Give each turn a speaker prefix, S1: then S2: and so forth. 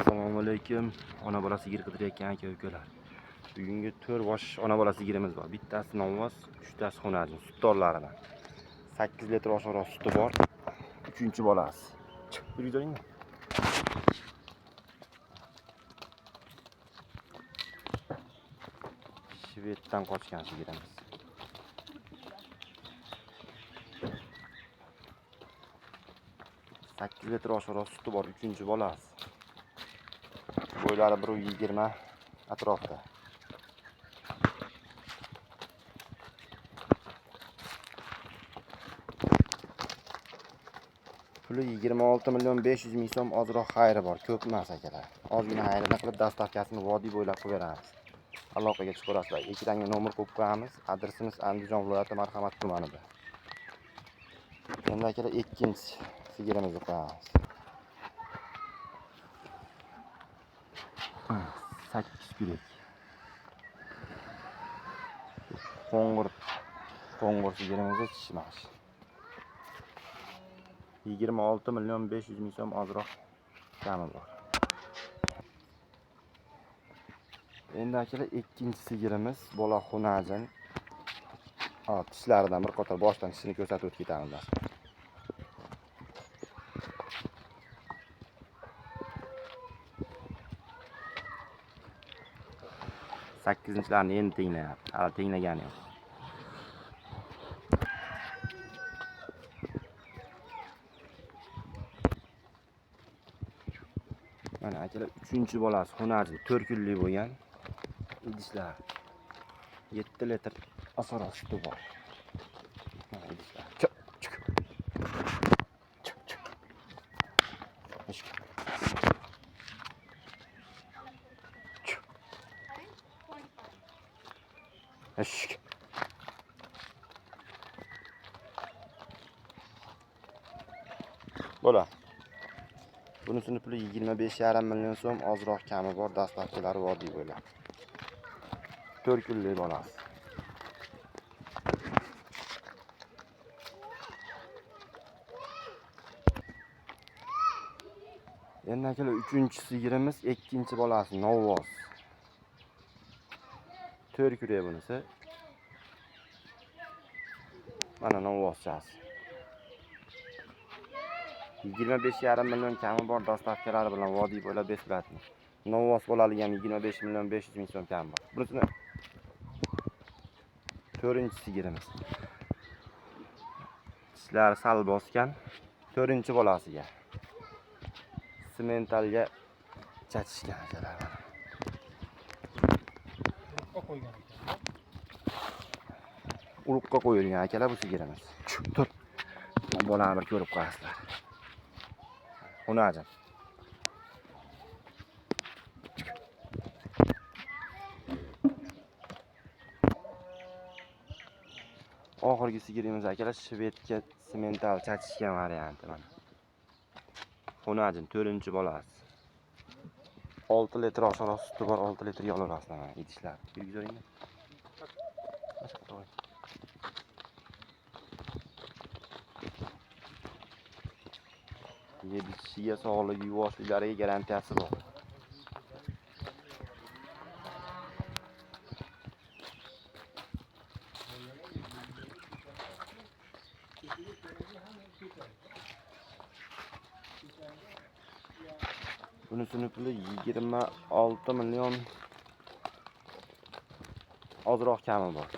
S1: Assalomu alaykum. Ona bola sigir qidirayotgan aka-ukalar. Bugungi 4 bosh ona bola sigirimiz bor. Bittasi novvos, 3tasi xunajin, sutdorlaridan. 8 litr oshiqroq suti bor. 3-bolasi. Yurgizingmi? Shveddan qochgan sigirimiz. Sakkiz litr oshiqroq suti bor, 3-bolasi. Bo'ylari 120 atrofida. Puli 26.500.000 so'm, ozroq xayri bor, ko'p emas akalar. Ozgina xayrini qilib dastavkasini vodiy bo'ylab qo'yib beramiz. Aloqaga chiqarasizlar. Ekranga nomer qo'yib qo'yamiz. Adresimiz Andijon viloyati Marhamat tumanida. Endi akalar ikkinchi sigirimizni qo'yamiz. 8 kurak. Qo'ng'ir sigirimizni tishmash. 26.500.000 so'm, ozroq kami bor. Endi akalar ikkinchi sigirimiz bola xunajin. Tishlaridan bir qator boshdan tishini ko'rsatib o'tib ketamiz. Sakkizinchilarni endi tenglayapti. Hali tenglagani yo'q. Mana akalar 3-bolasi xunajin, 4 kunlik bo'lgan. Idishlar 7 litr oshiqroq suti bor. Mana idishlar. Chiq. Bo'la. Bunisini puli 25,5 million so'm, ozroq kami bor, dastavkalari vodiy bo'ylab. 4 kunlik bolasi. Endi akalar 3-sigirimiz, 2-bolasi novvos. 4 kurak bunisi. Mana novvoschasi. 25,5 million kami bor, dastavkalari bilan vodiy bo'ylab beslatni. Novvos bolalik ham 25.500.000 so'm kami bor. Bunisini 4-sigirimiz. Tishlari sal bosgan. 4-bolasiga. Sementalga chachishgan akalar. Urug'ga qo'yilgan akalar bu sigirimiz. Tur. Bolani bir ko'rib qo'yasizlar. Xunajin. Oxirgi sigirimiz akalar shvedga semental chachishgan varianti mana. Xunajin 4-bolasi. 6 litr oshiqroq suti bor, 6 litr yo'laverasizlar mana idishlar. Yurgizingmi? Yedishiga, sog'ligi, yuvoshliklariga garantiyasi bor. Bunisini puli 26 million, ozroq kami bor.